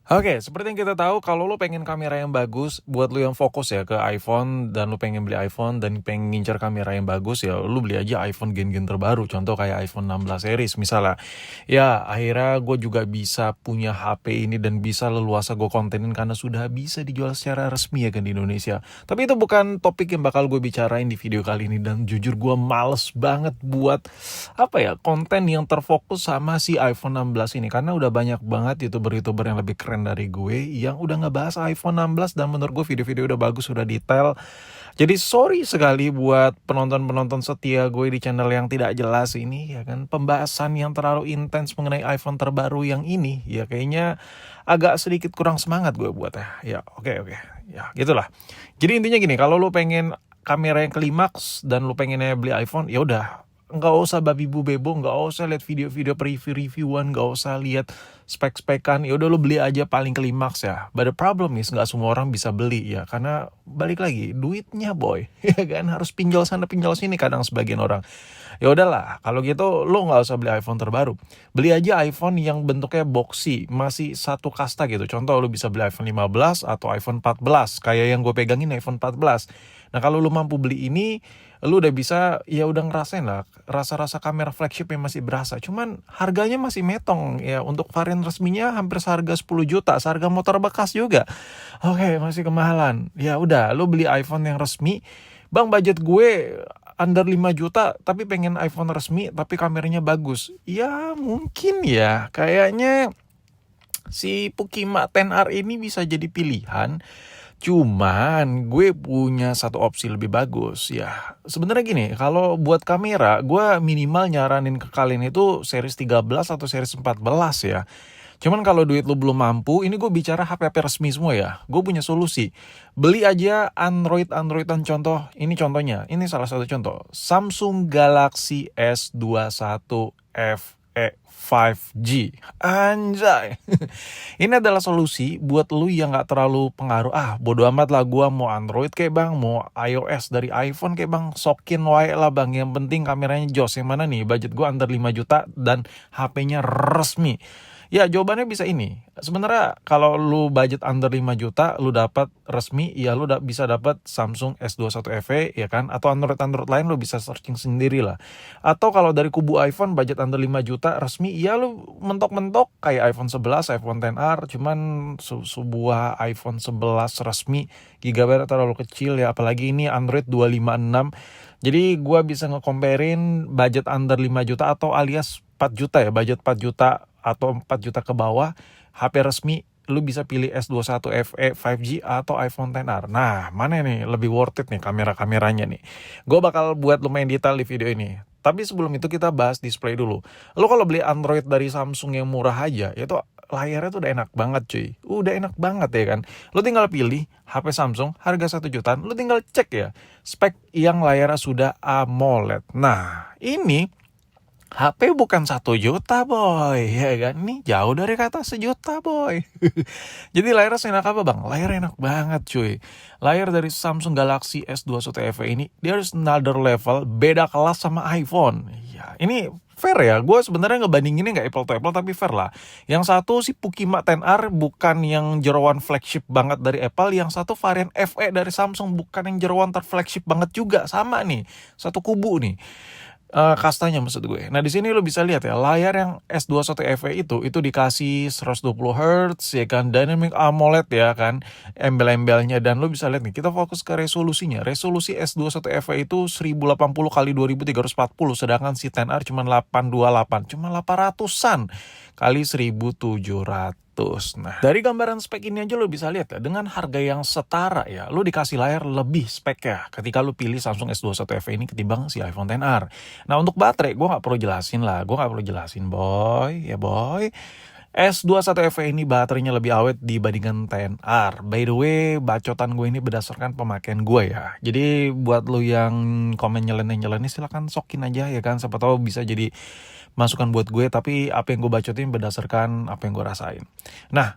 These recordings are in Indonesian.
Oke, seperti yang kita tahu kalau lu pengen kamera yang bagus, buat lu yang fokus ya ke iPhone dan lu pengen beli iPhone dan pengen ngincer kamera yang bagus ya lu beli aja iPhone gen-gen terbaru. Contoh kayak iPhone 16 series misalnya. Ya akhirnya gue juga bisa punya HP ini dan bisa leluasa gue kontenin karena sudah bisa dijual secara resmi ya kan di Indonesia. Tapi itu bukan topik yang bakal gue bicarain di video kali ini dan jujur gue males banget buat konten yang terfokus sama si iPhone 16 ini karena udah banyak banget YouTuber-YouTuber yang lebih keren dari gue yang udah ngebahas iPhone 16 dan menurut gue video-video udah bagus, udah detail. Jadi sorry sekali buat penonton-penonton setia gue di channel yang tidak jelas ini ya kan, pembahasan yang terlalu intens mengenai iPhone terbaru yang ini ya kayaknya agak sedikit kurang semangat gue buat ya oke ya gitulah. Jadi intinya gini, kalau lu pengen kamera yang klimaks dan lu pengennya beli iPhone ya udah, nggak usah babi bu bebo, nggak usah lihat video-video review-reviewan, nggak usah lihat spek-spekan, ya udah lo beli aja paling klimaks ya. But the problem is nggak semua orang bisa beli ya, karena balik lagi duitnya boy, ya kan harus pinjol sana pinjol sini kadang sebagian orang. Ya udahlah, kalau gitu lo nggak usah beli iPhone terbaru, beli aja iPhone yang bentuknya boxy, masih satu kasta gitu. Contoh lo bisa beli iPhone 15 atau iPhone 14, kayak yang gue pegangin iPhone 14. Nah kalau lo mampu beli ini, lu udah bisa ya udah ngerasain lah rasa-rasa kamera flagship yang masih berasa, cuman harganya masih metong ya. Untuk varian resminya hampir seharga 10 juta, seharga motor bekas juga. Oke, masih kemahalan. Ya udah, lu beli iPhone yang resmi. Bang, budget gue under 5 juta tapi pengen iPhone resmi tapi kameranya bagus. Ya mungkin ya, kayaknya si Pukima 10R ini bisa jadi pilihan. Cuman gue punya satu opsi lebih bagus ya. Sebenarnya gini, kalau buat kamera gue minimal nyaranin ke kalian itu series 13 atau series 14 ya. Cuman kalau duit lu belum mampu, ini gue bicara HP-HP resmi semua ya. Gue punya solusi. Beli aja Androidan, contoh. Ini contohnya, ini salah satu contoh. Samsung Galaxy S21 FE 5G. Anjay. Ini adalah solusi buat lu yang gak terlalu pengaruh. Bodo amat lah gua mau Android kayak bang, mau iOS dari iPhone kayak bang, sokin wae lah bang. Yang penting kameranya jos. Yang mana nih? Budget gua under 5 juta dan HP-nya resmi. Ya jawabannya bisa ini. Sebenarnya kalau lu budget under 5 juta, lu dapat resmi, ya lu bisa dapat Samsung S21 FE ya kan, atau Android lain lu bisa searching sendiri lah. Atau kalau dari kubu iPhone budget under 5 juta resmi, ya lu mentok-mentok kayak iPhone 11, iPhone XR, cuman sebuah iPhone 11 resmi gigabyte terlalu kecil ya, apalagi ini Android 256. Jadi gua bisa nge-comparein budget under 5 juta atau alias 4 juta ya, budget 4 juta atau 4 juta ke bawah, HP resmi lu bisa pilih S21 FE 5G atau iPhone XR. Nah, mana nih lebih worth it nih kameranya nih? Gue bakal buat lumayan detail di video ini. Tapi sebelum itu kita bahas display dulu. Lu kalau beli Android dari Samsung yang murah aja, itu layarnya tuh udah enak banget cuy. Udah enak banget ya kan. Lu tinggal pilih HP Samsung harga 1 jutaan, lu tinggal cek ya spek yang layarnya sudah AMOLED. Nah, ini HP bukan 1 juta boy, ya kan? Nih jauh dari kata 1 juta boy. Jadi layarnya enak apa bang? Layar enak banget cuy. Layar dari Samsung Galaxy S21 FE ini, dia harus another level, beda kelas sama iPhone. Ya, ini fair ya, gue sebenarnya ngebandinginnya nggak apple to apple tapi fair lah. Yang satu si Pukima 10R bukan yang jeroan flagship banget dari Apple, yang satu varian FE dari Samsung bukan yang jeroan terflagship banget juga, sama nih, satu kubu nih. Kastanya maksud gue. Nah di sini lo bisa lihat ya, layar yang S21 FE itu dikasih 120 Hz ya kan, Dynamic AMOLED ya kan, embel-embelnya, dan lo bisa lihat nih, kita fokus ke resolusinya. Resolusi S21 FE itu 1080 kali 2340, sedangkan si 10R cuma 828, cuma 800-an kali 1700. Nah, dari gambaran spek ini aja lo bisa lihat ya, dengan harga yang setara ya, lo dikasih layar lebih spek ya ketika lo pilih Samsung S21 FE ini ketimbang si iPhone XR. Nah, untuk baterai gue gak perlu jelasin lah, boy, ya boy. S21 FE ini baterainya lebih awet dibandingkan XR. By the way, bacotan gue ini berdasarkan pemakaian gue ya. Jadi buat lo yang komen nyeleneh silakan sokin aja ya kan, siapa tahu bisa jadi masukan buat gue, tapi apa yang gue bacotin berdasarkan apa yang gue rasain. Nah,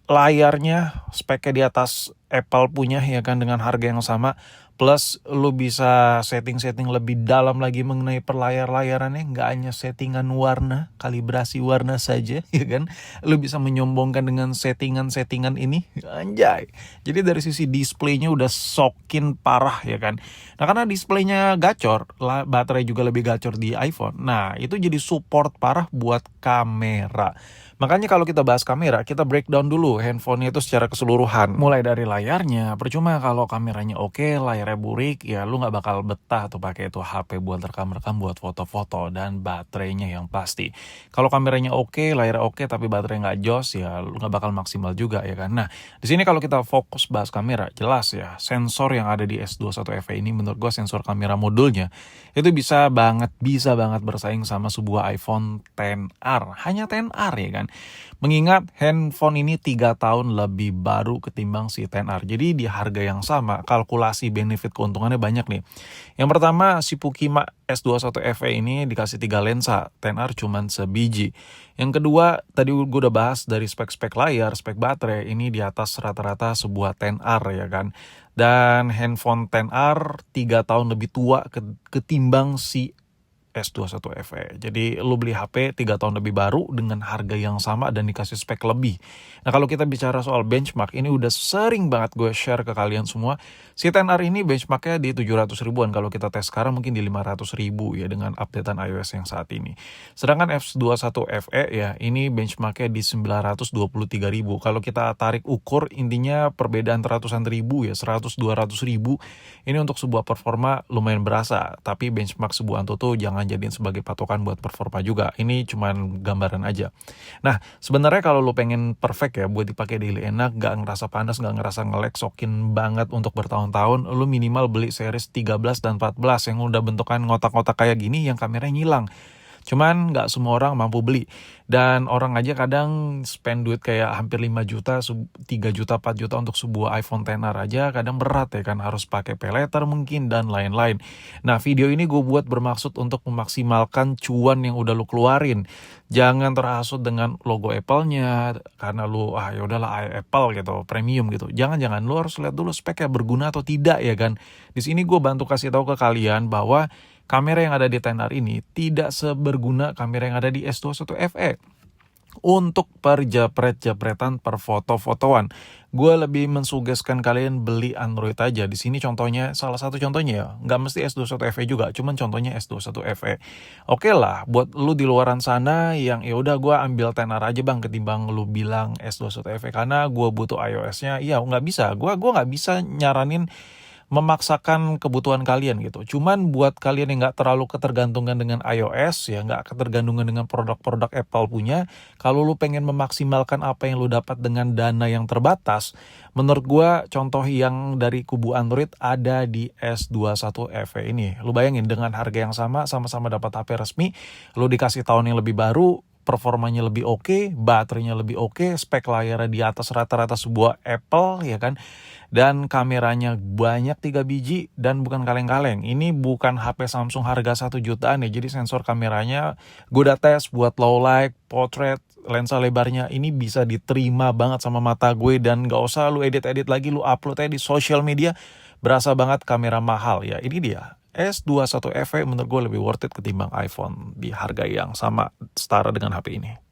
layarnya speknya di atas Apple punya ya kan, dengan harga yang sama. Plus lu bisa setting-setting lebih dalam lagi mengenai layar-layarannya, nggak hanya settingan warna, kalibrasi warna saja, ya kan? Lu bisa menyombongkan dengan settingan-settingan ini, anjay. Jadi dari sisi displaynya udah sokin parah, ya kan? Nah karena displaynya gacor, baterai juga lebih gacor di iPhone. Nah itu jadi support parah buat kamera. Makanya kalau kita bahas kamera, kita breakdown dulu handphonenya itu secara keseluruhan. Mulai dari layarnya, percuma kalau kameranya oke, layarnya burik, ya lu nggak bakal betah tuh pakai itu HP buat rekam-rekam, buat foto-foto, dan baterainya yang pasti. Kalau kameranya oke, layarnya oke, tapi baterai nggak jos, ya lu nggak bakal maksimal juga ya kan. Nah, di sini kalau kita fokus bahas kamera, jelas ya, sensor yang ada di S21 FE ini menurut gua sensor kamera modulnya itu bisa banget bersaing sama sebuah iPhone XR. Hanya XR ya kan. Mengingat handphone ini 3 tahun lebih baru ketimbang si XR. Jadi di harga yang sama, kalkulasi benefit keuntungannya banyak nih. Yang pertama, si Pukima S21 FE ini dikasih 3 lensa, XR cuman sebiji. Yang kedua, tadi gue udah bahas dari spek-spek layar, spek baterai, ini di atas rata-rata sebuah XR ya kan. Dan handphone XR 3 tahun lebih tua ketimbang si S21 FE. Jadi lu beli HP 3 tahun lebih baru dengan harga yang sama dan dikasih spek lebih. Nah kalau kita bicara soal benchmark, ini udah sering banget gue share ke kalian semua. Si XR ini benchmarknya di 700 ribuan. Kalau kita tes sekarang mungkin di 500 ribu ya dengan updatean iOS yang saat ini. Sedangkan S21 FE ya ini benchmarknya di 923 ribu. Kalau kita tarik ukur intinya perbedaan ratusan ribu ya, 100-200 ribu. Ini untuk sebuah performa lumayan berasa. Tapi benchmark sebuah Antutu jangan jadiin sebagai patokan buat performa juga. Ini cuman gambaran aja. Nah, sebenarnya kalau lu pengen perfect ya buat dipakai daily enak, gak ngerasa panas, gak ngerasa nge-lag, sokin banget untuk bertahun-tahun, lu minimal beli series 13 dan 14 yang udah bentukan ngotak-ngotak kayak gini yang kameranya ngilang. Cuman nggak semua orang mampu beli. Dan orang aja kadang spend duit kayak hampir 5 juta, 3 juta, 4 juta untuk sebuah iPhone XR aja kadang berat ya kan. Harus pakai pay later mungkin dan lain-lain. Nah video ini gue buat bermaksud untuk memaksimalkan cuan yang udah lu keluarin. Jangan terhasut dengan logo Apple-nya karena lu ya udahlah Apple gitu, premium gitu. Jangan lu harus lihat dulu speknya berguna atau tidak ya kan. Di sini gue bantu kasih tahu ke kalian bahwa kamera yang ada di XR ini tidak seberguna kamera yang ada di S21 FE. Untuk perjepret-jepretan per foto-fotoan, gue lebih mensugeskan kalian beli Android aja. Di sini contohnya, salah satu contohnya ya, nggak mesti S21 FE juga, cuman contohnya S21 FE. Oke lah, buat lu di luaran sana yang ya udah gue ambil XR aja bang, ketimbang lu bilang S21 FE karena gue butuh iOS-nya. Iya, nggak bisa. Gue nggak bisa nyaranin memaksakan kebutuhan kalian gitu. Cuman buat kalian yang nggak terlalu ketergantungan dengan iOS ya, nggak ketergantungan dengan produk-produk Apple punya, kalau lu pengen memaksimalkan apa yang lu dapat dengan dana yang terbatas, menurut gua contoh yang dari kubu Android ada di S21 FE ini. Lu bayangin dengan harga yang sama-sama dapat HP resmi, lu dikasih tahun yang lebih baru, performanya lebih oke, baterainya lebih oke, spek layarnya di atas rata-rata sebuah Apple ya kan. Dan kameranya banyak 3 biji dan bukan kaleng-kaleng. Ini bukan HP Samsung harga 1 jutaan ya. Jadi sensor kameranya gue udah tes buat low light, portrait, lensa lebarnya ini bisa diterima banget sama mata gue dan gak usah lu edit-edit lagi, lu upload aja di social media. Berasa banget kamera mahal ya. Ini dia. S21 FE menurut gue lebih worth it ketimbang iPhone di harga yang sama setara dengan HP ini.